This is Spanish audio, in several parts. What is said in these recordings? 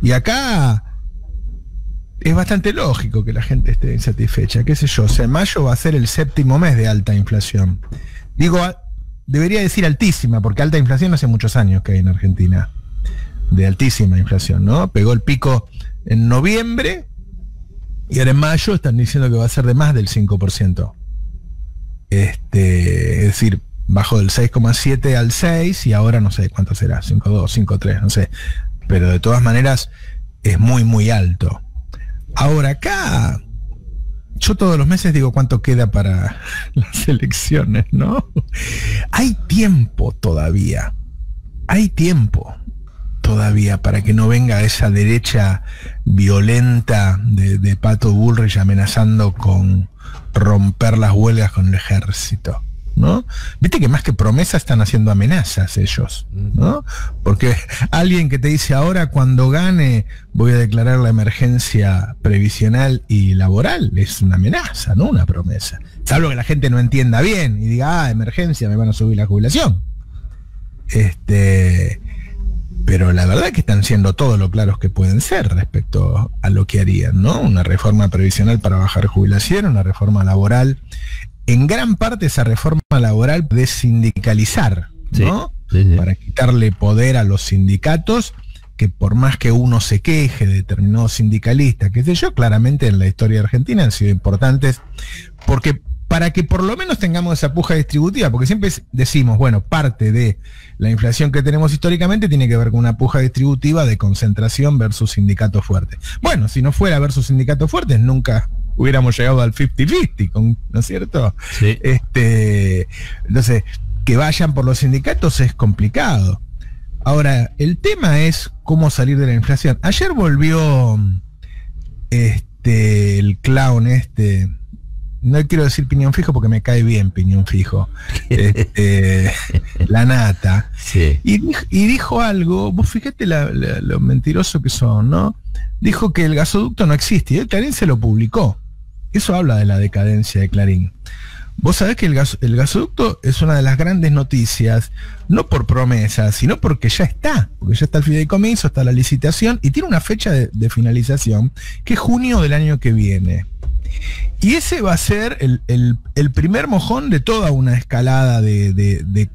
Y acá es bastante lógico que la gente esté insatisfecha, qué sé yo. O sea, mayo va a ser el 7º mes de alta inflación. Digo, debería decir altísima, porque alta inflación hace muchos años que hay en Argentina. De altísima inflación, ¿no? Pegó el pico en noviembre y ahora en mayo están diciendo que va a ser de más del 5%. Es decir, bajó del 6,7 al 6 y ahora no sé cuánto será, 5,2, 5,3, no sé. Pero de todas maneras es muy, muy alto. Ahora acá, yo todos los meses digo cuánto queda para las elecciones, ¿no? Hay tiempo todavía. Hay tiempo todavía para que no venga esa derecha violenta de Pato Bullrich amenazando con romper las huelgas con el ejército, ¿no? Viste que más que promesas están haciendo amenazas ellos, ¿no? Porque alguien que te dice ahora cuando gane voy a declarar la emergencia previsional y laboral es una amenaza, no una promesa. Salvo que la gente no entienda bien y diga, emergencia, me van a subir la jubilación. Pero la verdad es que están siendo todo lo claros que pueden ser respecto a lo que harían, ¿no? Una reforma previsional para bajar jubilación, una reforma laboral. En gran parte esa reforma laboral de sindicalizar, ¿no? Sí. Para quitarle poder a los sindicatos, que por más que uno se queje de determinados sindicalistas, qué sé yo, claramente en la historia argentina han sido importantes, porque para que por lo menos tengamos esa puja distributiva, porque siempre decimos, bueno, parte de la inflación que tenemos históricamente tiene que ver con una puja distributiva de concentración versus sindicatos fuertes. Bueno, si no fuera versus sindicatos fuertes, nunca hubiéramos llegado al 50-50, ¿no es cierto? Sí. Entonces, que vayan por los sindicatos es complicado. Ahora, el tema es cómo salir de la inflación. Ayer volvió el clown no quiero decir Piñón Fijo porque me cae bien Piñón Fijo, la Nata, sí. Y dijo algo, vos fíjate lo mentiroso que son, ¿no? Dijo que el gasoducto no existe, y Clarín se lo publicó. Eso habla de la decadencia de Clarín. Vos sabés que el gasoducto es una de las grandes noticias, no por promesas, sino porque ya está el fideicomiso, está la licitación, y tiene una fecha de finalización, que es junio del año que viene. Y ese va a ser el primer mojón de toda una escalada de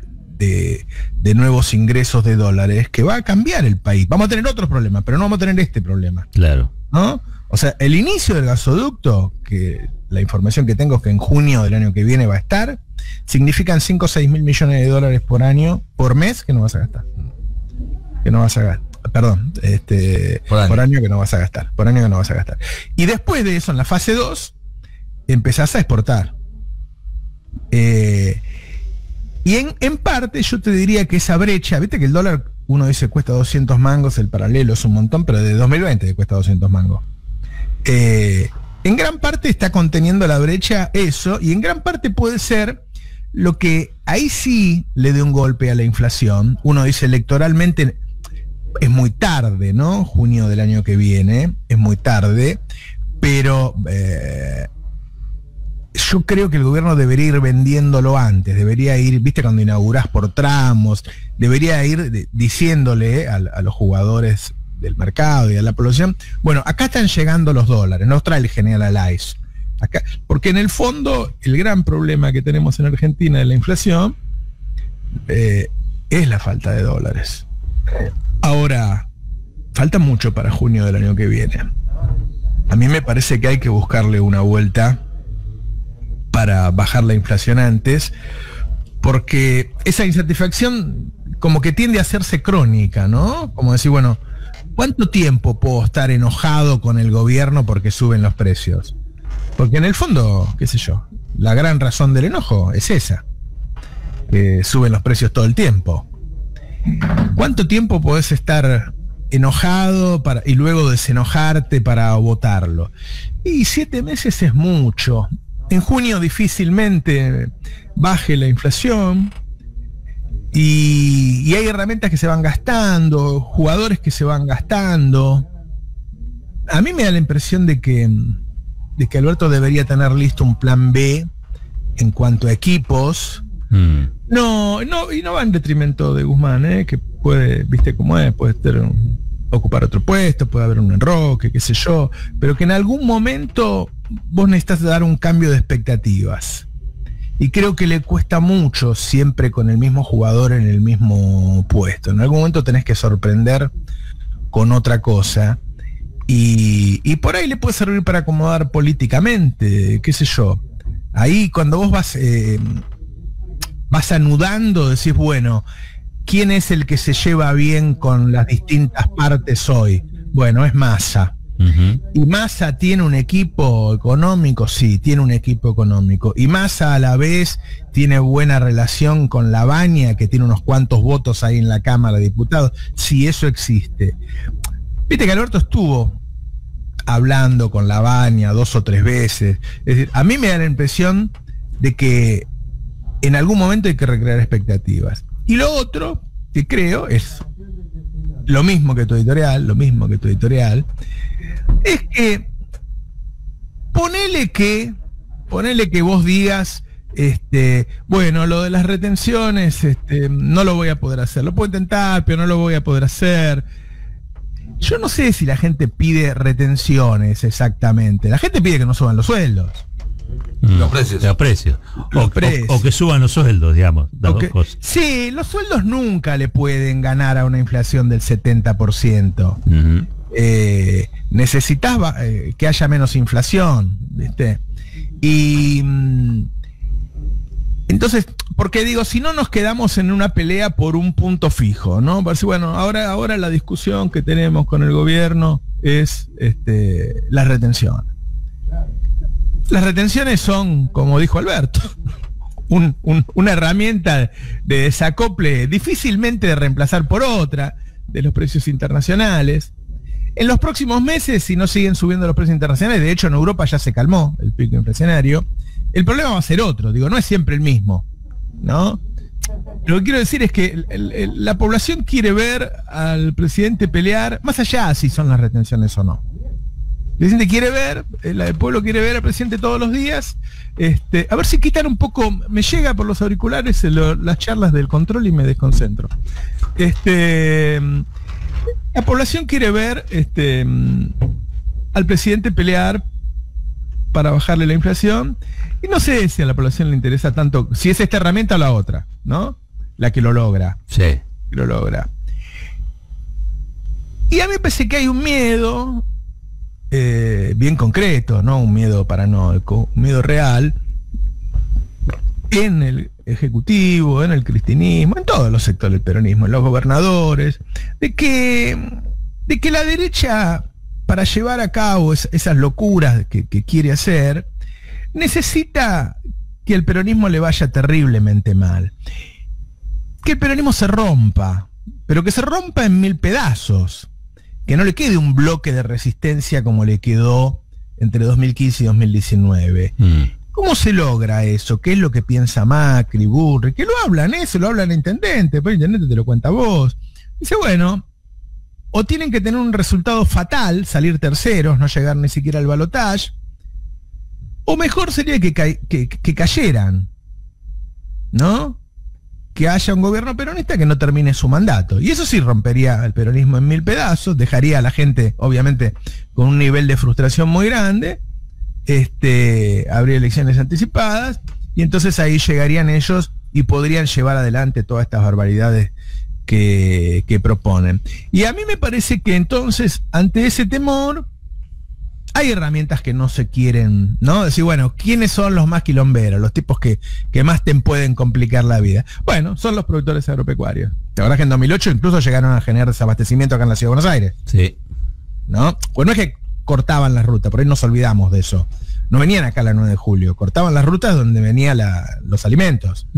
nuevos ingresos de dólares que va a cambiar el país. Vamos a tener otros problemas, pero no vamos a tener este problema. Claro. ¿No? O sea, el inicio del gasoducto, que la información que tengo es que en junio del año que viene va a estar, significan 5 o 6 mil millones de dólares por año, por mes, que no vas a gastar. Que no vas a gastar. Perdón, por año que no vas a gastar. Por año que no vas a gastar. Y después de eso, en la fase 2, empezás a exportar. Y en parte yo te diría que esa brecha, viste que el dólar, uno dice cuesta 200 mangos, el paralelo es un montón, pero de 2020 cuesta 200 mangos. En gran parte está conteniendo la brecha eso, y en gran parte puede ser lo que ahí sí le dé un golpe a la inflación. Uno dice electoralmente es muy tarde, ¿no? Junio del año que viene, es muy tarde, pero yo creo que el gobierno debería ir vendiéndolo antes, debería ir, viste, cuando inaugurás por tramos, debería ir diciéndole a los jugadores del mercado y a la población, bueno, acá están llegando los dólares, nos trae el General Ice. Acá, porque en el fondo, el gran problema que tenemos en Argentina de la inflación es la falta de dólares. Ahora, falta mucho para junio del año que viene. A mí me parece que hay que buscarle una vuelta para bajar la inflación antes, porque esa insatisfacción como que tiende a hacerse crónica, ¿no? Como decir, bueno, ¿cuánto tiempo puedo estar enojado con el gobierno porque suben los precios? Porque en el fondo, qué sé yo, la gran razón del enojo es esa, que suben los precios todo el tiempo. ¿Cuánto tiempo podés estar enojado y luego desenojarte para votarlo? Y 7 meses es mucho. En junio difícilmente baje la inflación y hay herramientas que se van gastando, jugadores que se van gastando. A mí me da la impresión de que Alberto debería tener listo un plan B en cuanto a equipos. No, y no va en detrimento de Guzmán, que puede, viste cómo es, puede ser ocupar otro puesto, puede haber un enroque, qué sé yo, pero que en algún momento vos necesitas dar un cambio de expectativas. Y creo que le cuesta mucho siempre con el mismo jugador en el mismo puesto. En algún momento tenés que sorprender con otra cosa. Y por ahí le puede servir para acomodar políticamente, qué sé yo. Ahí cuando vos vas anudando, decís, bueno, ¿quién es el que se lleva bien con las distintas partes hoy? Bueno, es Massa. Y Massa tiene un equipo económico, sí, tiene un equipo económico. Y Massa a la vez tiene buena relación con Lavagna, que tiene unos cuantos votos ahí en la Cámara de Diputados. Sí, eso existe. Viste que Alberto estuvo hablando con Lavagna 2 o 3 veces. Es decir, a mí me da la impresión de que en algún momento hay que recrear expectativas. Y lo otro que creo es lo mismo que tu editorial, es que ponele que vos digas, bueno, lo de las retenciones, no lo voy a poder hacer, lo puedo intentar, pero no lo voy a poder hacer. Yo no sé si la gente pide retenciones exactamente, la gente pide que no suban los sueldos. Los precios. O que suban los sueldos, digamos. Las dos cosas. Sí, los sueldos nunca le pueden ganar a una inflación del 70%. Necesitas que haya menos inflación, ¿viste? Y entonces, porque digo, si no nos quedamos en una pelea por un punto fijo, ¿no? Porque, bueno, ahora la discusión que tenemos con el gobierno es la retención. Las retenciones son, como dijo Alberto, una herramienta de desacople difícilmente de reemplazar por otra de los precios internacionales. En los próximos meses, si no siguen subiendo los precios internacionales, de hecho en Europa ya se calmó el pico inflacionario, el problema va a ser otro, digo, no es siempre el mismo, ¿no? Lo que quiero decir es que la población quiere ver al presidente pelear, más allá si son las retenciones o no. El presidente quiere ver, el pueblo quiere ver al presidente todos los días, a ver si quitan un poco, me llega por los auriculares las charlas del control y me desconcentro. La población quiere ver al presidente pelear para bajarle la inflación, y no sé si a la población le interesa tanto, si es esta herramienta o la otra, ¿no? La que lo logra. Sí. Que lo logra. Y a mí me parece que hay un miedo bien concreto, ¿no? Un miedo paranoico, un miedo real en el ejecutivo, en el cristinismo, en todos los sectores del peronismo, en los gobernadores, de que la derecha, para llevar a cabo esas locuras que quiere hacer, necesita que el peronismo le vaya terriblemente mal. Que el peronismo se rompa, pero que se rompa en 1000 pedazos. Que no le quede un bloque de resistencia como le quedó entre 2015 y 2019. ¿Cómo se logra eso? ¿Qué es lo que piensa Macri, Burri? Que lo hablan eso, lo hablan el intendente, después el intendente te lo cuenta vos. Dice, bueno, o tienen que tener un resultado fatal, salir terceros, no llegar ni siquiera al balotaje, o mejor sería que cayeran, ¿no? Que haya un gobierno peronista que no termine su mandato. Y eso sí rompería el peronismo en 1000 pedazos, dejaría a la gente, obviamente, con un nivel de frustración muy grande, habría elecciones anticipadas, y entonces ahí llegarían ellos y podrían llevar adelante todas estas barbaridades que proponen. Y a mí me parece que entonces, ante ese temor, hay herramientas que no se quieren, ¿no? Decir, bueno, ¿quiénes son los más quilomberos? Los tipos que más te pueden complicar la vida. Bueno, son los productores agropecuarios. La verdad es que en 2008 incluso llegaron a generar desabastecimiento acá en la Ciudad de Buenos Aires. Sí. ¿No? Pues no es que cortaban la ruta, por ahí nos olvidamos de eso. No venían acá a la 9 de julio, cortaban las rutas donde venían los alimentos.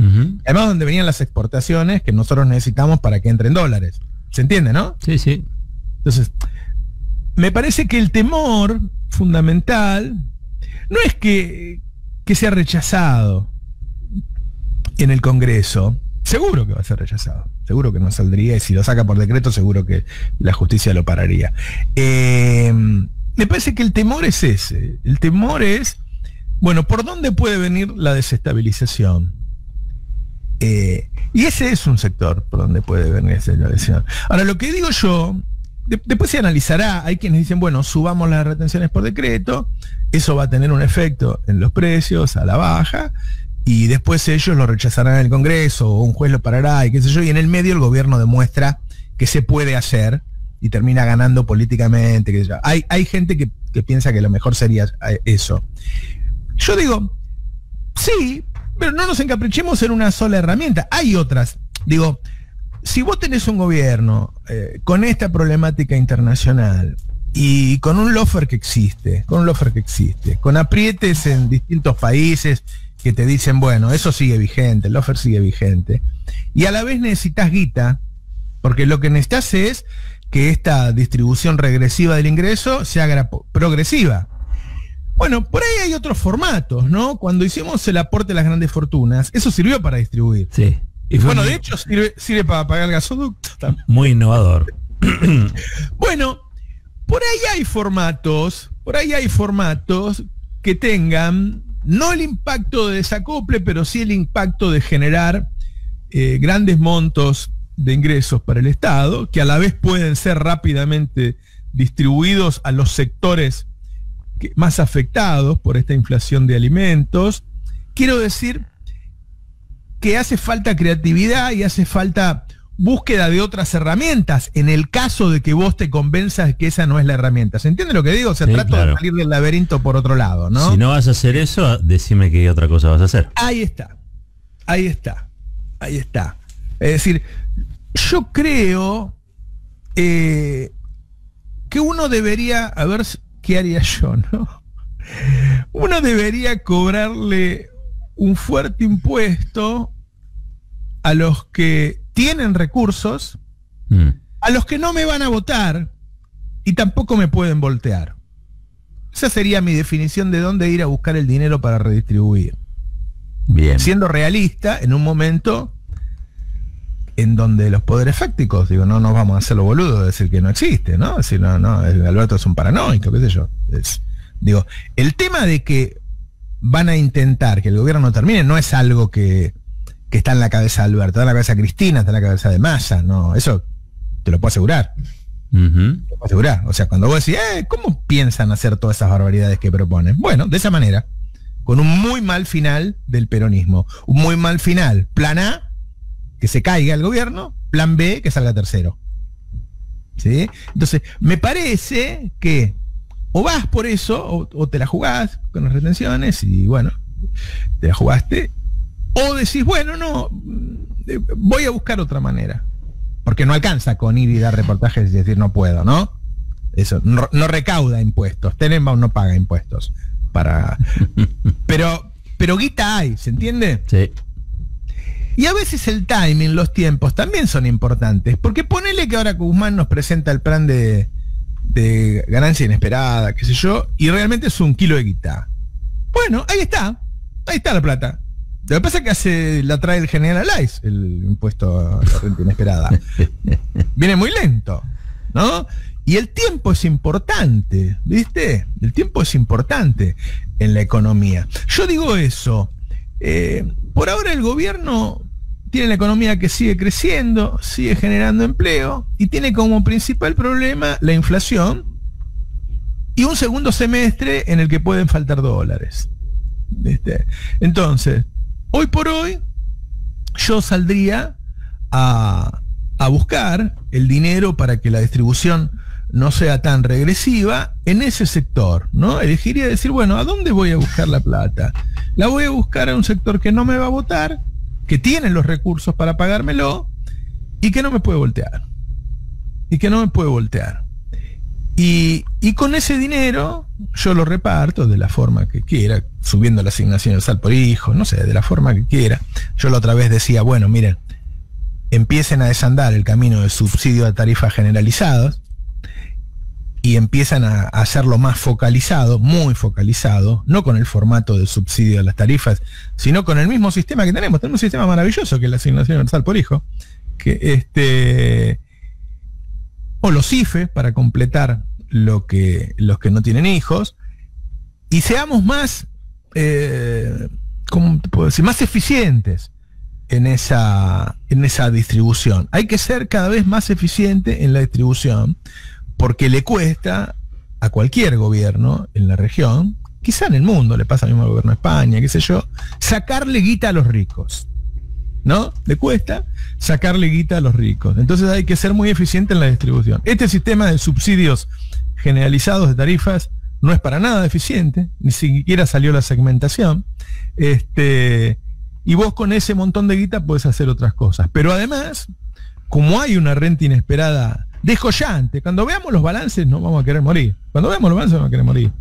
Además donde venían las exportaciones que nosotros necesitamos para que entren dólares. ¿Se entiende, no? Sí, sí. Entonces, me parece que el temor fundamental no es que sea rechazado en el Congreso. Seguro que va a ser rechazado. Seguro que no saldría, y si lo saca por decreto, seguro que la justicia lo pararía. Me parece que el temor es ese. El temor es, bueno, ¿por dónde puede venir la desestabilización? Y ese es un sector por donde puede venir esa desestabilización. Ahora, lo que digo yo después se analizará. Hay quienes dicen, bueno, subamos las retenciones por decreto, eso va a tener un efecto en los precios a la baja, y después ellos lo rechazarán en el Congreso, o un juez lo parará, y qué sé yo, y en el medio el gobierno demuestra que se puede hacer y termina ganando políticamente, qué sé yo. Hay gente que piensa que lo mejor sería eso. Yo digo, sí, pero no nos encaprichemos en una sola herramienta. Hay otras. Digo, si vos tenés un gobierno con esta problemática internacional y con un lawfare que existe, con aprietes en distintos países que te dicen, bueno, eso sigue vigente, el lawfare sigue vigente, y a la vez necesitas guita, porque lo que necesitas es que esta distribución regresiva del ingreso se haga progresiva. Bueno, por ahí hay otros formatos, ¿no? Cuando hicimos el aporte de las grandes fortunas, eso sirvió para distribuir. Sí. Y bueno, de hecho sirve para pagar el gasoducto también. Muy innovador. Bueno, por ahí hay formatos que tengan no el impacto de desacople, pero sí el impacto de generar grandes montos de ingresos para el Estado, que a la vez pueden ser rápidamente distribuidos a los sectores más afectados por esta inflación de alimentos. Quiero decir que hace falta creatividad y hace falta búsqueda de otras herramientas en el caso de que vos te convenzas que esa no es la herramienta. ¿Se entiende lo que digo? O sea, trato de salir del laberinto por otro lado, ¿no? Si no vas a hacer eso, decime qué otra cosa vas a hacer. Ahí está. Es decir, yo creo que uno debería, a ver qué haría yo, ¿no? Uno debería cobrarle un fuerte impuesto a los que tienen recursos, a los que no me van a votar y tampoco me pueden voltear. Esa sería mi definición de dónde ir a buscar el dinero para redistribuir. Bien. Siendo realista, en un momento en donde los poderes fácticos, digo, no nos vamos a hacer lo boludo de decir que no existe, ¿no? Decir, no, Alberto es un paranoico, qué sé yo. Digo, el tema de que van a intentar que el gobierno no termine no es algo que está en la cabeza de Alberto, está en la cabeza de Cristina, está en la cabeza de Massa, no, eso te lo puedo asegurar. Te lo puedo asegurar. O sea, cuando vos decís, ¿cómo piensan hacer todas esas barbaridades que proponen? Bueno, de esa manera, con un muy mal final del peronismo. Un muy mal final. Plan A, que se caiga el gobierno. Plan B, que salga tercero. ¿Sí? Entonces, me parece que o vas por eso, o te la jugás con las retenciones, y bueno, te la jugaste, o decís, bueno, no, voy a buscar otra manera. Porque no alcanza con ir y dar reportajes y decir no puedo, ¿no? Eso, no recauda impuestos. Tenenbaum no paga impuestos. Pero guita hay, ¿se entiende? Sí. Y a veces el timing, los tiempos también son importantes. Porque ponele que ahora Guzmán nos presenta el plan de ganancia inesperada, qué sé yo, y realmente es un kilo de guita. Bueno, ahí está la plata. Lo que pasa es que la trae el general Alais, el impuesto a la renta inesperada. Viene muy lento, ¿no? Y el tiempo es importante, ¿viste? El tiempo es importante en la economía. Yo digo eso. Por ahora el gobierno tiene la economía que sigue creciendo, sigue generando empleo, y tiene como principal problema la inflación y un segundo semestre en el que pueden faltar dólares, ¿viste? Entonces, hoy por hoy, yo saldría a buscar el dinero para que la distribución no sea tan regresiva en ese sector, ¿no? Elegiría decir, bueno, ¿a dónde voy a buscar la plata? La voy a buscar a un sector que no me va a votar, que tiene los recursos para pagármelo y que no me puede voltear. Y con ese dinero yo lo reparto de la forma que quiera, subiendo la asignación universal por hijo, no sé, de la forma que quiera. Yo la otra vez decía, bueno, miren, empiecen a desandar el camino de subsidio a tarifas generalizadas y empiezan a hacerlo más focalizado, muy focalizado, no con el formato de subsidio a las tarifas, sino con el mismo sistema que tenemos. Tenemos un sistema maravilloso que es la asignación universal por hijo, o los IFE para completar los que no tienen hijos, y seamos más, ¿cómo te puedo decir?, más eficientes en esa distribución. Hay que ser cada vez más eficiente en la distribución, porque le cuesta a cualquier gobierno en la región, quizá en el mundo, le pasa al mismo gobierno de España, qué sé yo, sacarle guita a los ricos, ¿no? Le cuesta sacarle guita a los ricos. Entonces hay que ser muy eficiente en la distribución. Este sistema de subsidios generalizados de tarifas no es para nada eficiente, ni siquiera salió la segmentación. Y vos con ese montón de guita podés hacer otras cosas. Pero además, como hay una renta inesperada descollante, cuando veamos los balances no vamos a querer morir. Cuando veamos los balances vamos a querer morir.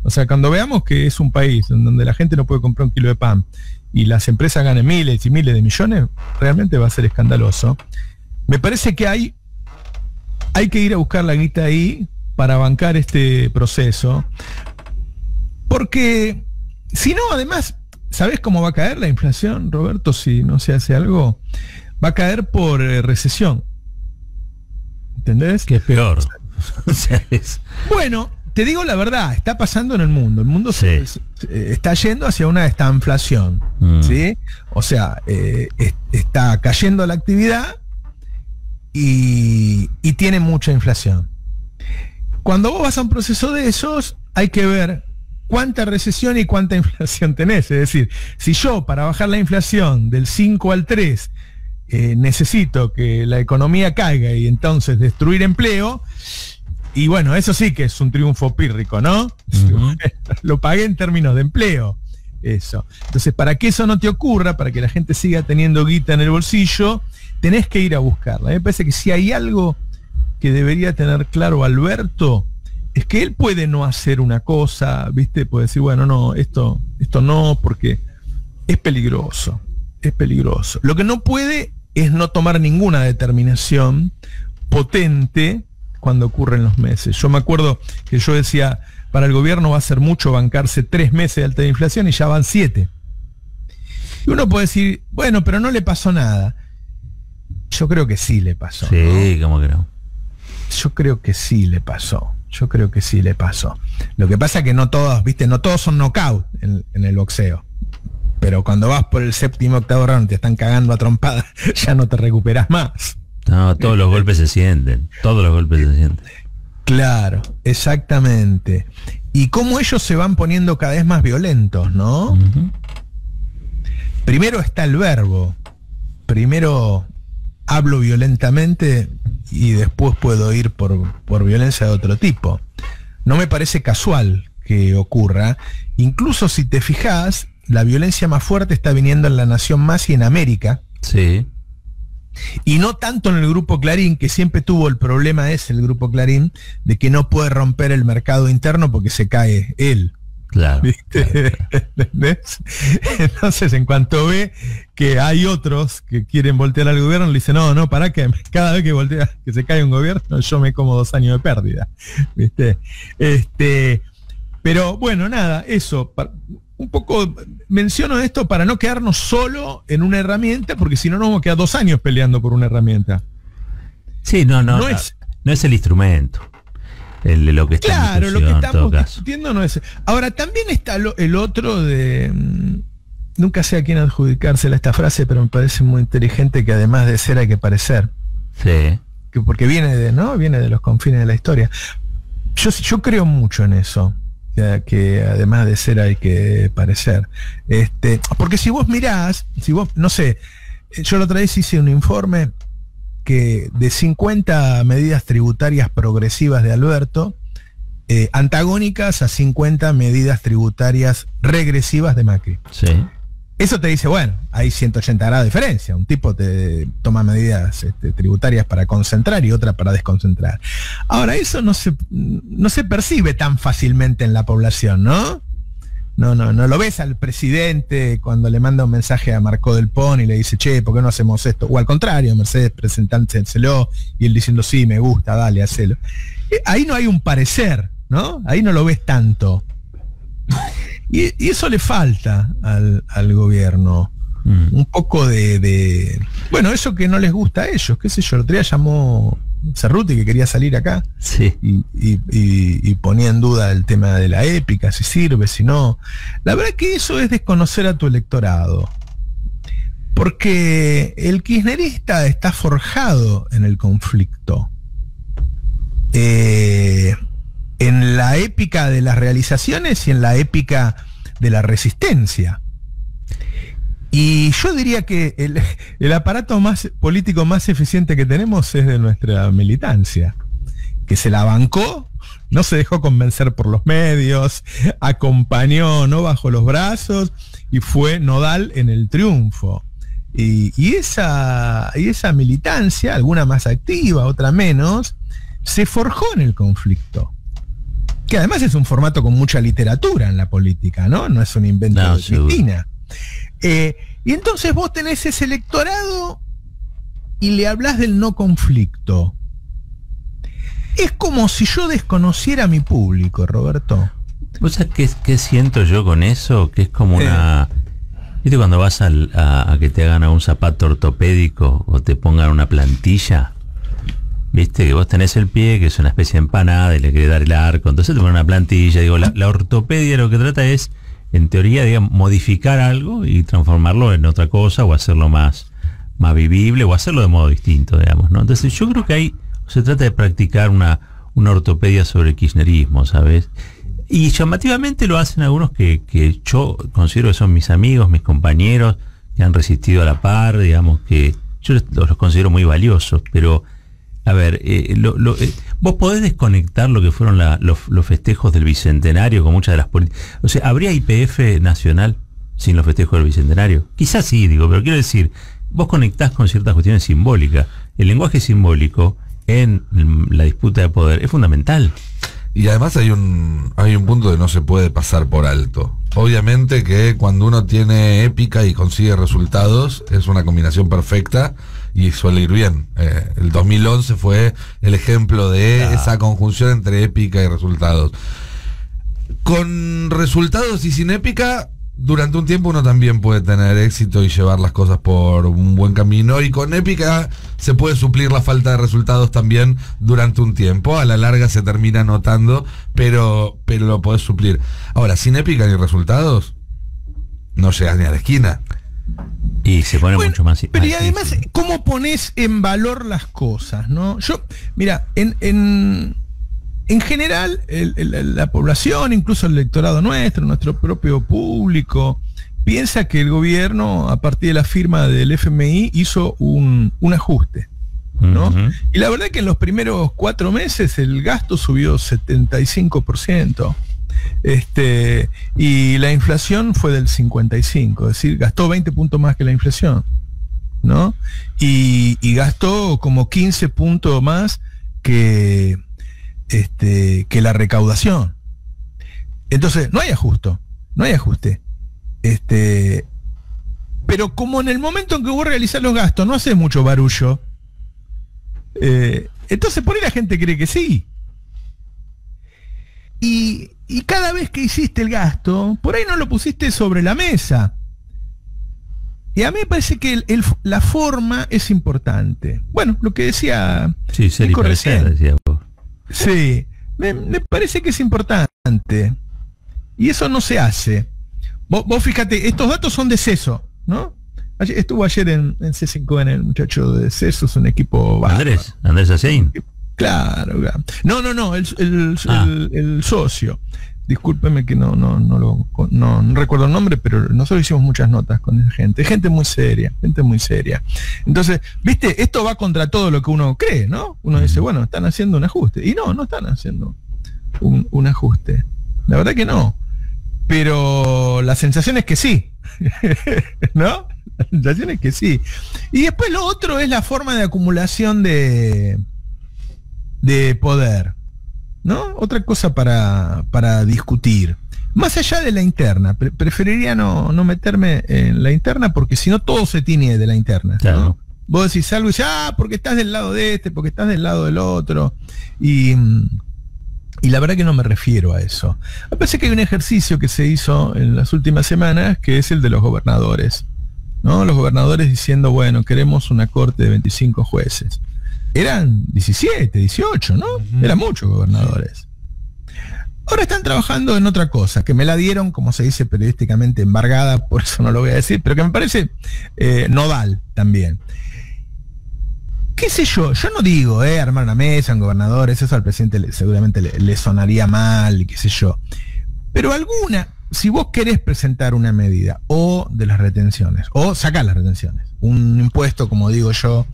O sea, cuando veamos que es un país en donde la gente no puede comprar un kilo de pan y las empresas ganan miles y miles de millones, realmente va a ser escandaloso. Me parece que hay que ir a buscar la guita ahí para bancar este proceso. Porque, si no, además, ¿sabés cómo va a caer la inflación, Roberto? Si no se hace algo, va a caer por recesión. ¿Entendés? Que es peor. Bueno, te digo la verdad, está pasando en el mundo. El mundo se está yendo hacia una estanflación. ¿Sí? O sea, está cayendo la actividad y tiene mucha inflación. Cuando vos vas a un proceso de esos, hay que ver cuánta recesión y cuánta inflación tenés. Es decir, si yo para bajar la inflación del 5 al 3 necesito que la economía caiga y entonces destruir empleo, y bueno, eso sí que es un triunfo pírrico, ¿no? Lo pagué en términos de empleo. Eso. Entonces, para que eso no te ocurra, para que la gente siga teniendo guita en el bolsillo, tenés que ir a buscarla. Me parece que si hay algo que debería tener claro Alberto, es que él puede no hacer una cosa, ¿viste? Puede decir, bueno, no, esto no, porque es peligroso, es peligroso. Lo que no puede es no tomar ninguna determinación potente cuando ocurren los meses. Yo me acuerdo que yo decía, para el gobierno va a ser mucho bancarse 3 meses de alta inflación y ya van 7. Y uno puede decir, bueno, pero no le pasó nada. Yo creo que sí le pasó. Sí, ¿no? ¿Cómo que no? Yo creo que sí le pasó. Yo creo que sí le pasó. Lo que pasa es que no todos, ¿viste? No todos son knockout en el boxeo. Pero cuando vas por el 7º, 8º round, te están cagando a trompadas, ya no te recuperás más. No, todos los golpes se sienten. Todos los golpes se sienten. Claro, exactamente. Y cómo ellos se van poniendo cada vez más violentos, ¿no? Primero está el verbo. Primero hablo violentamente y después puedo ir por violencia de otro tipo. No me parece casual que ocurra. Incluso si te fijas, la violencia más fuerte está viniendo en La Nación Más y en América. Sí. Y no tanto en el Grupo Clarín, que siempre tuvo el problema ese, el Grupo Clarín, de que no puede romper el mercado interno porque se cae él. Claro. ¿Viste? ¿Entendés? Entonces, en cuanto ve que hay otros que quieren voltear al gobierno, le dice, no, para que cada vez que voltea, que se cae un gobierno, yo me como 2 años de pérdida. ¿Viste? Pero bueno, nada, eso. Un poco menciono esto para no quedarnos solo en una herramienta, porque si no nos vamos a quedar 2 años peleando por una herramienta. Sí, no es el instrumento. Lo que está claro, lo que estamos discutiendo no es. Ahora, también está el otro de. Nunca sé a quién adjudicársela esta frase, pero me parece muy inteligente, que además de ser hay que parecer. Sí. Porque viene de los confines de la historia. Yo creo mucho en eso. Que además de ser hay que parecer. Porque si vos mirás, no sé, yo la otra vez hice un informe que de 50 medidas tributarias progresivas de Alberto, antagónicas a 50 medidas tributarias regresivas de Macri. Sí. Eso te dice, bueno, hay 180 grados de diferencia. Un tipo te toma medidas tributarias para concentrar y otra para desconcentrar. Ahora, eso no se percibe tan fácilmente en la población, ¿no? No lo ves al presidente cuando le manda un mensaje a Marco del Pon y le dice, che, ¿por qué no hacemos esto? O al contrario, Mercedes presentándoselo y él diciendo, sí, me gusta, dale, hacelo. Ahí no hay un parecer, ¿no? Ahí no lo ves tanto. Y eso le falta al gobierno. Un poco de bueno, eso que no les gusta a ellos, qué sé yo. El otro día llamó Cerruti, que quería salir acá. Sí. Y ponía en duda el tema de la épica, si sirve, si no. La verdad que eso es desconocer a tu electorado. Porque el kirchnerista está forjado en el conflicto. en la épica de las realizaciones y en la épica de la resistencia. Y yo diría que el aparato político más eficiente que tenemos es de nuestra militancia, que se la bancó, no se dejó convencer por los medios, acompañó, no bajó los brazos, y fue nodal en el triunfo. Y esa militancia, alguna más activa, otra menos, se forjó en el conflicto. Que además es un formato con mucha literatura en la política, ¿no? No es un invento de Cristina. Y entonces vos tenés ese electorado y le hablás del no conflicto. Es como si yo desconociera a mi público, Roberto. ¿Vos sabés qué siento yo con eso? Que es como una... ¿Viste cuando vas a que te hagan a un zapato ortopédico o te pongan una plantilla? ¿Viste? Que vos tenés el pie, que es una especie de empanada y le querés dar el arco. Entonces te ponen una plantilla. Digo, la ortopedia lo que trata es, en teoría, digamos, modificar algo y transformarlo en otra cosa o hacerlo más vivible o hacerlo de modo distinto, digamos, ¿no? Entonces yo creo que ahí se trata de practicar una ortopedia sobre el kirchnerismo, ¿sabes? Y llamativamente lo hacen algunos que yo considero que son mis amigos, mis compañeros, que han resistido a la par, digamos, que yo los considero muy valiosos, pero, a ver, vos podés desconectar lo que fueron los festejos del Bicentenario con muchas de las políticas. O sea, ¿habría YPF nacional sin los festejos del Bicentenario? Quizás sí, digo, pero quiero decir, vos conectás con ciertas cuestiones simbólicas. El lenguaje simbólico en la disputa de poder es fundamental. Y además hay un punto que no se puede pasar por alto. Obviamente que cuando uno tiene épica y consigue resultados, es una combinación perfecta y suele ir bien. El 2011 fue el ejemplo de esa conjunción entre épica y resultados. Con resultados y sin épica, durante un tiempo uno también puede tener éxito y llevar las cosas por un buen camino, y con épica se puede suplir la falta de resultados también durante un tiempo. A la larga se termina notando, pero lo podés suplir. Ahora, sin épica ni resultados, no llegas ni a la esquina. Y se pone mucho más... Pero y además, ¿cómo pones en valor las cosas, no? Yo, mira, en general, la población, incluso el electorado nuestro propio público, piensa que el gobierno, a partir de la firma del FMI, hizo un ajuste, ¿no? Y la verdad es que en los primeros 4 meses el gasto subió 75%. Y la inflación fue del 55%, es decir, gastó 20 puntos más que la inflación, ¿no? Y gastó como 15 puntos más que la recaudación. Entonces, no hay ajuste. Pero como en el momento en que vos realizás los gastos no haces mucho barullo, entonces por ahí la gente cree que sí. Y cada vez que hiciste el gasto, por ahí no lo pusiste sobre la mesa. Y a mí me parece que la forma es importante. Bueno, lo que decía... Sí, ser y parecer, decía vos. Sí, me parece que es importante. Y eso no se hace. Vos fíjate, estos datos son de CESO, ¿no? Estuvo ayer en C5N el muchacho de CESO, es un equipo bárbaro. Andrés Acein. Claro. No, el socio. Discúlpeme que no recuerdo el nombre, pero nosotros hicimos muchas notas con gente muy seria. Entonces, viste, esto va contra todo lo que uno cree, ¿no? Uno dice, bueno, están haciendo un ajuste. Y no están haciendo un ajuste. La verdad que no. Pero la sensación es que sí. ¿No? La sensación es que sí. Y después lo otro es la forma de acumulación de poder, ¿no? Otra cosa para discutir. Más allá de la interna, preferiría no meterme en la interna, porque si no todo se tiñe de la interna, ¿no? Claro. Vos decís algo y dices, porque estás del lado de este, porque estás del lado del otro. Y la verdad que no me refiero a eso. Me parece que hay un ejercicio que se hizo en las últimas semanas, que es el de los gobernadores, ¿no? Los gobernadores diciendo, bueno, queremos una corte de 25 jueces. Eran 17, 18, ¿no? Eran muchos gobernadores. Ahora están trabajando en otra cosa, que me la dieron, como se dice periodísticamente, embargada, por eso no lo voy a decir, pero que me parece nodal también. qué sé yo no digo, armar una mesa en gobernadores, eso al presidente seguramente le sonaría mal, y qué sé yo. Pero si vos querés presentar una medida o de las retenciones, o sacar las retenciones, un impuesto, como digo yo,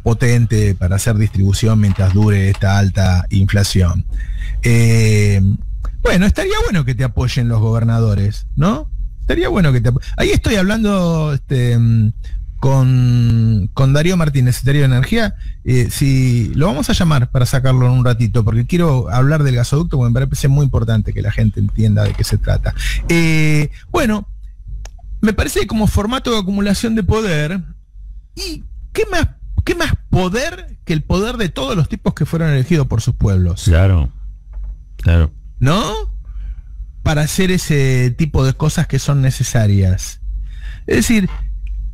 potente para hacer distribución mientras dure esta alta inflación. Bueno, estaría bueno que te apoyen los gobernadores, ¿no? Estaría bueno que te apoyen. Ahí estoy hablando con Darío Martínez, secretario de Energía. Si lo vamos a llamar para sacarlo en un ratito, porque quiero hablar del gasoducto, porque me parece muy importante que la gente entienda de qué se trata. Bueno, me parece que como formato de acumulación de poder, ¿y qué más poder que el poder de todos los tipos que fueron elegidos por sus pueblos? Claro. ¿No? Para hacer ese tipo de cosas que son necesarias. Es decir,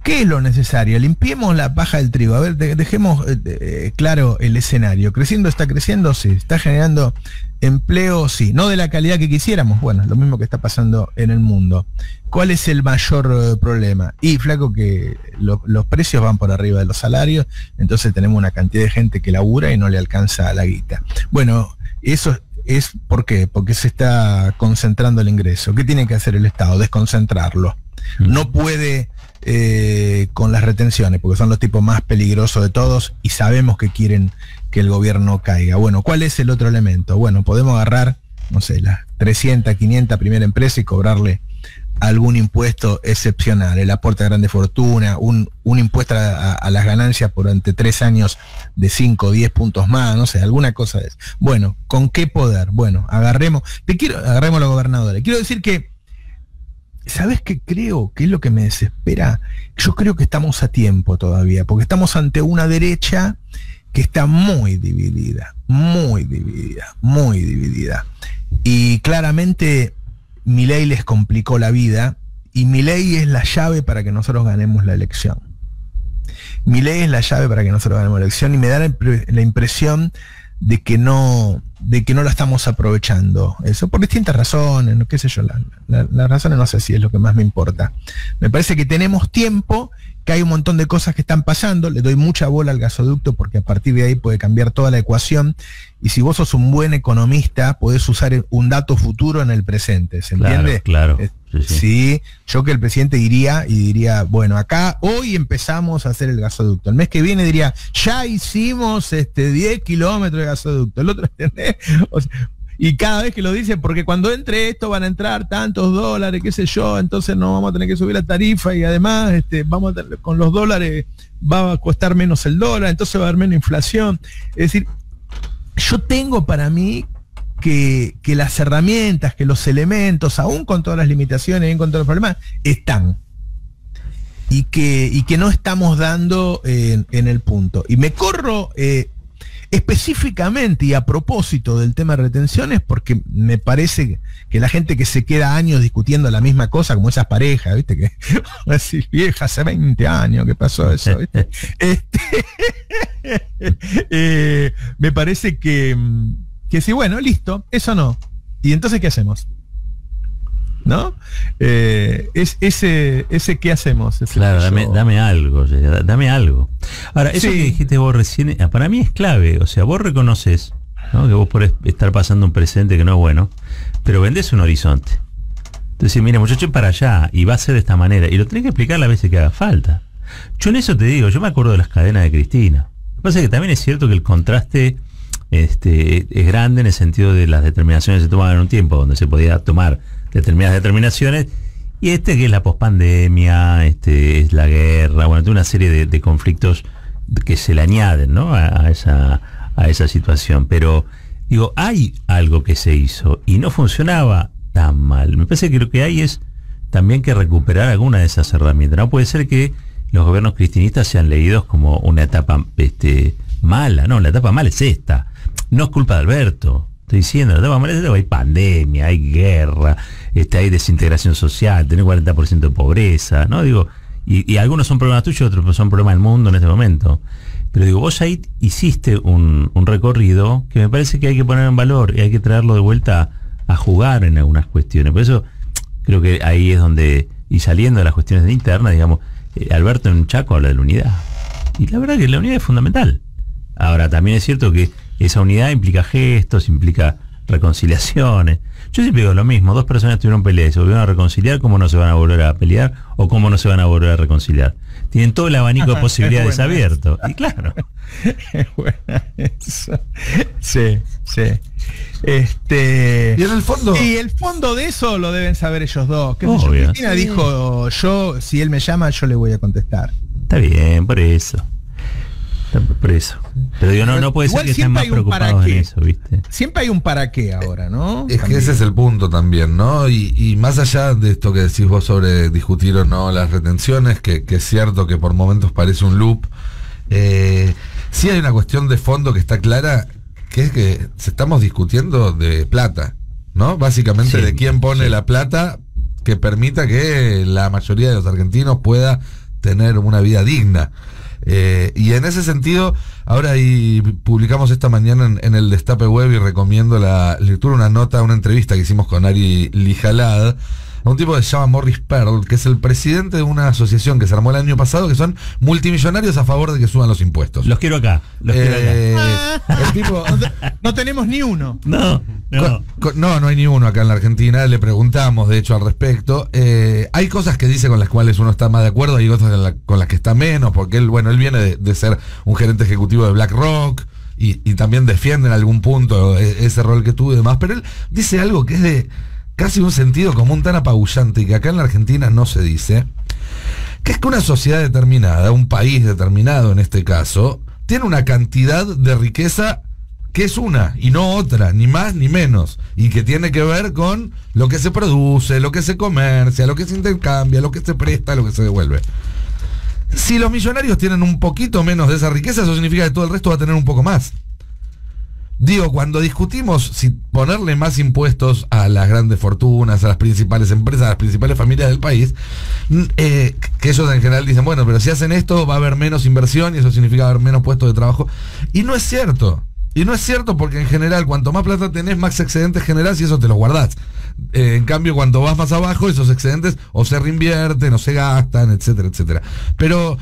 ¿qué es lo necesario? Limpiemos la paja del trigo. A ver, dejemos claro el escenario. ¿Está creciendo? Sí. ¿Está generando empleo? Sí. No de la calidad que quisiéramos. Bueno, lo mismo que está pasando en el mundo. ¿Cuál es el mayor problema? Y, flaco, que los precios van por arriba de los salarios, entonces tenemos una cantidad de gente que labura y no le alcanza la guita. Bueno, eso es ¿por qué? Porque se está concentrando el ingreso. ¿Qué tiene que hacer el Estado? Desconcentrarlo. No puede con las retenciones, porque son los tipos más peligrosos de todos y sabemos que quieren que el gobierno caiga. Bueno, ¿cuál es el otro elemento? Bueno, podemos agarrar, no sé, las 300, 500 primera empresa y cobrarle algún impuesto excepcional, el aporte a grande fortuna, un impuesto a las ganancias durante 3 años de 5 o 10 puntos más, no sé, alguna cosa de eso. Bueno, ¿con qué poder? Bueno, agarremos a los gobernadores. Quiero decir que, ¿sabes qué creo? ¿Qué es lo que me desespera? Yo creo que estamos a tiempo todavía, porque estamos ante una derecha que está muy dividida. Y claramente Milei les complicó la vida, y Milei es la llave para que nosotros ganemos la elección. Y me da la impresión de que no la estamos aprovechando. Eso por distintas razones, no qué sé yo, las razones no sé si es lo que más me importa. Me parece que tenemos tiempo, que hay un montón de cosas que están pasando, le doy mucha bola al gasoducto porque a partir de ahí puede cambiar toda la ecuación, y si vos sos un buen economista, podés usar un dato futuro en el presente, ¿se entiende? Claro. Sí, yo que el presidente diría, bueno, acá hoy empezamos a hacer el gasoducto. El mes que viene diría, ya hicimos 10 kilómetros de gasoducto. El otro, ¿entendés? O sea, y cada vez que lo dice, porque cuando entre esto van a entrar tantos dólares, qué sé yo, entonces no vamos a tener que subir la tarifa, y además vamos a tener, con los dólares va a costar menos el dólar, entonces va a haber menos inflación. Es decir, yo tengo para mí que las herramientas, que los elementos, aún con todas las limitaciones y con todos los problemas, están. Y que no estamos dando en el punto. Y me corro específicamente y a propósito del tema de retenciones, porque me parece que la gente que se queda años discutiendo la misma cosa, como esas parejas, ¿viste? Que así, vieja, hace 20 años que pasó eso, ¿viste? Me parece que sí, bueno, listo, eso no. ¿Y entonces qué hacemos? ¿No? Ese ¿qué hacemos? Claro, dame algo. Ahora, eso que dijiste vos recién, para mí es clave. O sea, vos reconoces, ¿no?, que vos podés estar pasando un presente que no es bueno, pero vendés un horizonte. Entonces, mira, muchacho, para allá, y va a ser de esta manera, y lo tenés que explicar las veces que haga falta. Yo en eso te digo, yo me acuerdo de las cadenas de Cristina. Lo que pasa es que también es cierto que el contraste es grande en el sentido de las determinaciones que se tomaban en un tiempo donde se podía tomar determinadas determinaciones, y que es la pospandemia, es la guerra, bueno, toda una serie de conflictos que se le añaden, ¿no?, a esa situación. Pero digo, hay algo que se hizo y no funcionaba tan mal. Me parece que lo que hay es también que recuperar alguna de esas herramientas. No puede ser que los gobiernos cristinistas sean leídos como una etapa mala. No, la etapa mala es esta. No es culpa de Alberto. Estoy diciendo, la etapa mala es esta. Hay pandemia, hay guerra, hay desintegración social, tener 40% de pobreza, ¿no? Digo, y algunos son problemas tuyos, otros son problemas del mundo en este momento. Pero digo, vos ahí hiciste un recorrido que me parece que hay que poner en valor y hay que traerlo de vuelta a jugar en algunas cuestiones. Por eso creo que ahí es donde, y saliendo de las cuestiones internas, digamos, Alberto en Chaco habla de la unidad. Y la verdad que la unidad es fundamental. Ahora, también es cierto que esa unidad implica gestos, implica reconciliaciones. Yo siempre digo lo mismo, dos personas tuvieron pelea y se volvieron a reconciliar, ¿cómo no se van a volver a pelear o cómo no se van a volver a reconciliar? Tienen todo el abanico de posibilidades abierto. Y claro. Es buena eso. Sí, sí. Y en el fondo. Y el fondo de eso lo deben saber ellos dos. Cristina sí. dijo, si él me llama, yo le voy a contestar. Está bien, por eso. Pero digo, no puede ser que estén más preocupados en eso, ¿viste? Siempre hay un para qué ahora, ¿no? Es que ese es el punto también, ¿no? Y más allá de esto que decís vos sobre discutir o no las retenciones, que es cierto que por momentos parece un loop, sí hay una cuestión de fondo que está clara, que es que estamos discutiendo de plata, ¿no? Básicamente Sí, de quién pone la plata que permita que la mayoría de los argentinos pueda tener una vida digna. Y en ese sentido, ahora publicamos esta mañana en el Destape Web y recomiendo la lectura, una entrevista que hicimos con Ari Lijalad, a un tipo que se llama Morris Pearl, que es el presidente de una asociación que se armó el año pasado, que son multimillonarios a favor de que suban los impuestos. Los quiero acá. El tipo, no tenemos ni uno. No hay ni uno acá en la Argentina. Le preguntamos, de hecho, al respecto. Hay cosas que dice con las cuales uno está más de acuerdo, hay cosas con las que está menos, porque él viene de ser un gerente ejecutivo de BlackRock y también defiende en algún punto ese rol que tuvo y demás, pero él dice algo que es de casi un sentido común tan apabullante y que acá en la Argentina no se dice, que es que una sociedad determinada, un país determinado en este caso, tiene una cantidad de riqueza que es una y no otra, ni más ni menos, y que tiene que ver con lo que se produce, lo que se comercia, lo que se intercambia, lo que se presta, lo que se devuelve. Si los millonarios tienen un poquito menos de esa riqueza, eso significa que todo el resto va a tener un poco más. Digo, cuando discutimos si ponerle más impuestos a las grandes fortunas, a las principales empresas, a las principales familias del país, que ellos en general dicen, bueno, pero si hacen esto va a haber menos inversión y eso significa haber menos puestos de trabajo. Y no es cierto. Y no es cierto porque en general cuanto más plata tenés, más excedentes generás y eso te lo guardás. En cambio, cuando vas más abajo, esos excedentes o se reinvierten o se gastan, etcétera, etcétera. Pero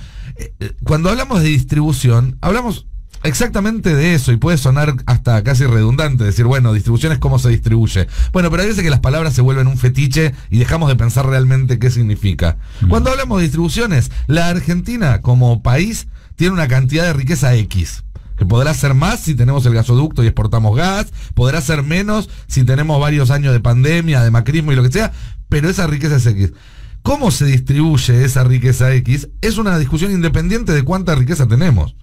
cuando hablamos de distribución, hablamos exactamente de eso y puede sonar hasta casi redundante decir, bueno, distribución es cómo se distribuye. Bueno, pero hay veces que las palabras se vuelven un fetiche y dejamos de pensar realmente qué significa. Cuando hablamos de distribuciones, la Argentina como país tiene una cantidad de riqueza X. Que podrá ser más si tenemos el gasoducto y exportamos gas, podrá ser menos si tenemos varios años de pandemia, de macrismo y lo que sea, pero esa riqueza es X. ¿Cómo se distribuye esa riqueza X? Es una discusión independiente de cuánta riqueza tenemos.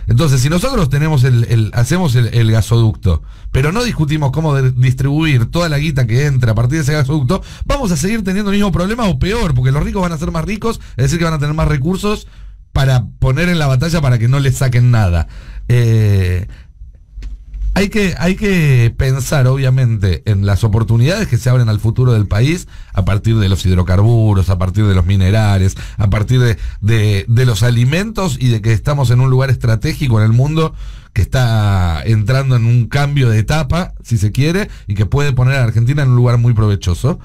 Entonces, si nosotros tenemos hacemos el gasoducto, pero no discutimos cómo distribuir toda la guita que entra a partir de ese gasoducto, vamos a seguir teniendo el mismo problema o peor, porque los ricos van a ser más ricos, es decir, que van a tener más recursos para poner en la batalla para que no les saquen nada. Hay que pensar, obviamente, en las oportunidades que se abren al futuro del país a partir de los hidrocarburos, a partir de los minerales, a partir de los alimentos y de que estamos en un lugar estratégico en el mundo que está entrando en un cambio de etapa, si se quiere, y que puede poner a la Argentina en un lugar muy provechoso.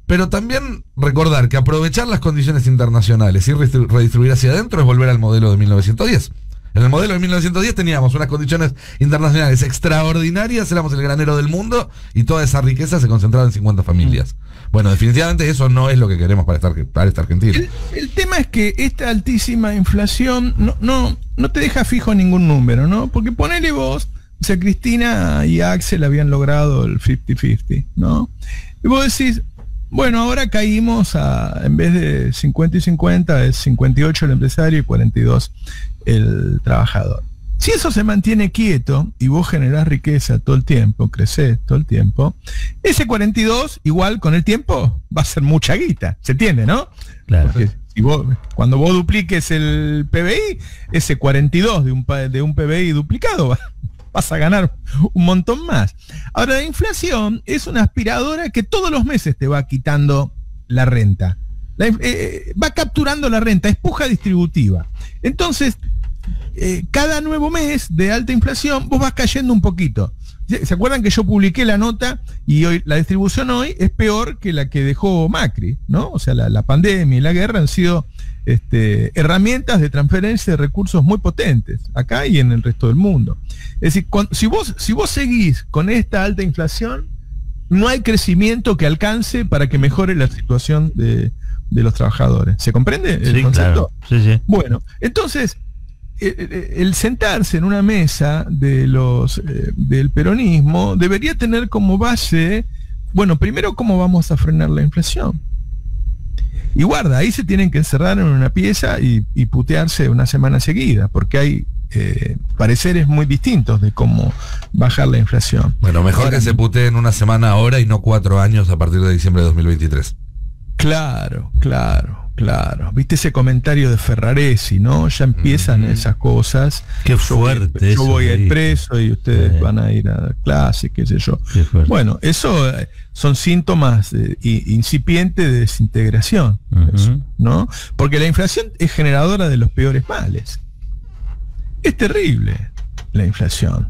Pero también recordar que aprovechar las condiciones internacionales y redistribuir hacia adentro es volver al modelo de 1910. En el modelo de 1910 teníamos unas condiciones internacionales extraordinarias, éramos el granero del mundo y toda esa riqueza se concentraba en 50 familias. Bueno, definitivamente eso no es lo que queremos para esta Argentina. El tema es que esta altísima inflación no te deja fijo ningún número, ¿no? Porque ponele vos, o sea, Cristina y Axel habían logrado el 50-50, ¿no? Y vos decís, bueno, ahora caímos en vez de 50 y 50, es 58 el empresario y 42 el trabajador. Si eso se mantiene quieto y vos generás riqueza todo el tiempo, crecés todo el tiempo, ese 42 igual con el tiempo va a ser mucha guita, se entiende, ¿no? Claro. Porque cuando vos dupliques el PBI, ese 42 de un PBI duplicado vas a ganar un montón más. Ahora, la inflación es una aspiradora que todos los meses te va quitando la renta. Va capturando la renta, es puja distributiva. Entonces, cada nuevo mes de alta inflación, vos vas cayendo un poquito. ¿Se acuerdan que yo publiqué la nota Y hoy la distribución hoy es peor que la que dejó Macri, ¿no? O sea, la pandemia y la guerra han sido herramientas de transferencia de recursos muy potentes, acá y en el resto del mundo. Es decir, si vos seguís con esta alta inflación, no hay crecimiento que alcance para que mejore la situación de los trabajadores. ¿Se comprende el concepto? Claro. Sí. Bueno, entonces, el sentarse en una mesa del peronismo debería tener como base, bueno, primero, ¿cómo vamos a frenar la inflación? Y guarda, ahí se tienen que encerrar en una pieza y putearse una semana seguida, porque hay pareceres muy distintos de cómo bajar la inflación. Bueno, mejor que se puteen una semana ahora y no 4 años a partir de diciembre de 2023. Claro. Viste ese comentario de Ferraresi, ¿no? Ya empiezan esas cosas. Qué fuerte. Yo voy al preso y ustedes van a ir a clase, qué sé yo. Bueno, eso son síntomas incipientes de desintegración, eso, ¿no? Porque la inflación es generadora de los peores males. Es terrible la inflación,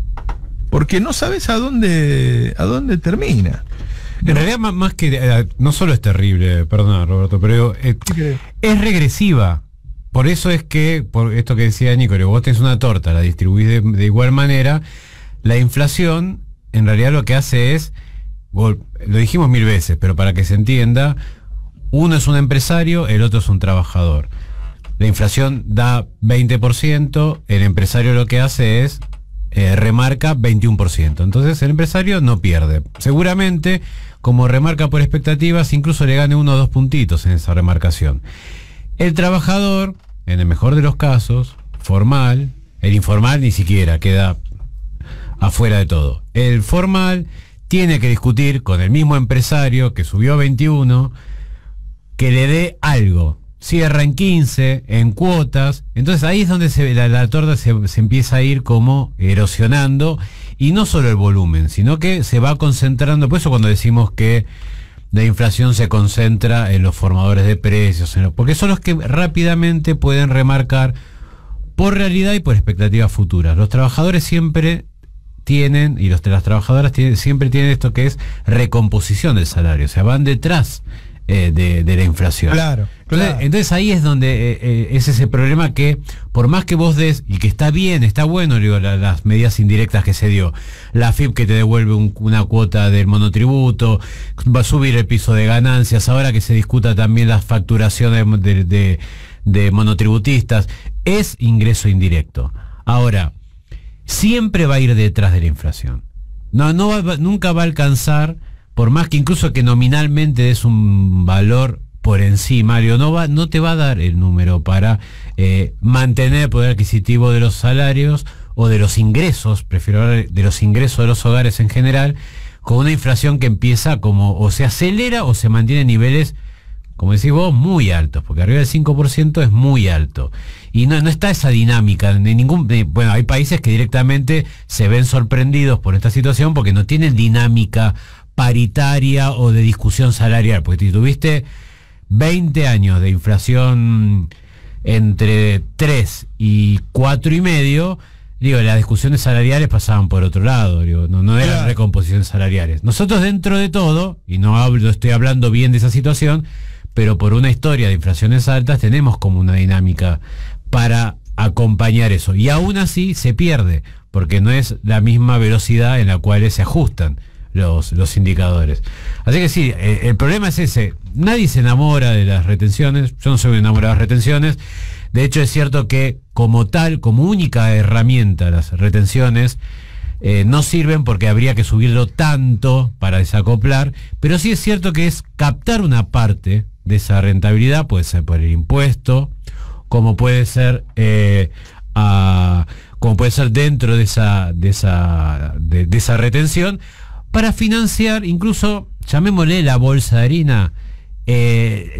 porque no sabes a dónde termina. En realidad, más que no solo es terrible, perdona Roberto, pero es regresiva. Por eso es que, por esto que decía Nico, vos tenés una torta, la distribuís de igual manera. La inflación, en realidad lo que hace es, lo dijimos 1000 veces, pero para que se entienda, uno es un empresario, el otro es un trabajador. La inflación da 20%, el empresario lo que hace es remarca 21%. Entonces el empresario no pierde. Seguramente, como remarca por expectativas, incluso le gane 1 o 2 puntitos en esa remarcación. El trabajador, en el mejor de los casos, formal, el informal ni siquiera queda afuera de todo. El formal tiene que discutir con el mismo empresario que subió a 21, que le dé algo. Cierra en 15, en cuotas. Entonces ahí es donde la torta se empieza a ir como erosionando, y no solo el volumen, sino que se va concentrando. Por eso cuando decimos que la inflación se concentra en los formadores de precios, porque son los que rápidamente pueden remarcar por realidad y por expectativas futuras. Los trabajadores siempre tienen, y las trabajadoras siempre tienen esto que es recomposición del salario, o sea, van detrás de la inflación. Claro. Entonces ahí es donde es ese problema que, por más que vos des, y que está bien, está bueno, digo, las medidas indirectas que se dio, la AFIP que te devuelve una cuota del monotributo, va a subir el piso de ganancias, ahora que se discuta también las facturaciones de monotributistas, es ingreso indirecto. Ahora, siempre va a ir detrás de la inflación. Nunca va a alcanzar, por más que incluso que nominalmente es un valor por encima, no te va a dar el número para mantener el poder adquisitivo de los salarios o de los ingresos, prefiero hablar de los ingresos de los hogares en general, con una inflación que empieza como o se acelera o se mantiene en niveles, como decís vos, muy altos, porque arriba del 5% es muy alto. Y no está esa dinámica bueno, hay países que directamente se ven sorprendidos por esta situación porque no tienen dinámica paritaria o de discusión salarial, porque si tuviste 20 años de inflación entre 3 y 4,5, digo, las discusiones salariales pasaban por otro lado, digo, no eran recomposiciones salariales. Nosotros, dentro de todo, y no estoy hablando bien de esa situación, pero por una historia de inflaciones altas tenemos como una dinámica para acompañar eso, y aún así se pierde, porque no es la misma velocidad en la cual se ajustan los indicadores. Así que sí, el problema es ese. Nadie se enamora de las retenciones. Yo no soy un enamorado de las retenciones. De hecho, es cierto que como tal, como única herramienta, las retenciones no sirven porque habría que subirlo tanto para desacoplar, pero sí es cierto que es captar una parte de esa rentabilidad, puede ser por el impuesto, como puede ser dentro de esa retención, para financiar, incluso, llamémosle la bolsa de harina,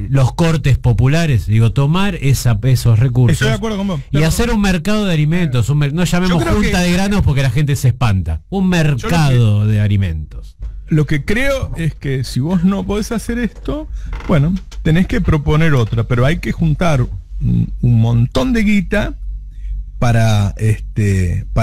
los cortes populares, digo, tomar esos recursos. Estoy de acuerdo con vos, y hacer un mercado de alimentos, no llamemos junta de granos porque la gente se espanta, un mercado de alimentos. Lo que creo es que si vos no podés hacer esto, bueno, tenés que proponer otra, pero hay que juntar un montón de guita para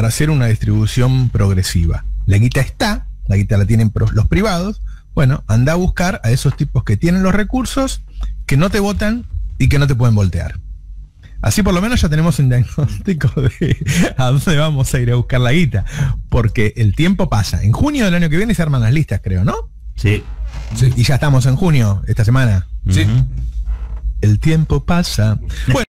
hacer una distribución progresiva. La guita está, la guita la tienen los privados. Bueno, anda a buscar a esos tipos que tienen los recursos, que no te votan y que no te pueden voltear. Así por lo menos ya tenemos un diagnóstico de a dónde vamos a ir a buscar la guita. Porque el tiempo pasa. En junio del año que viene se arman las listas, creo, ¿no? Sí. Y ya estamos en junio, esta semana. Sí. El tiempo pasa. Bueno.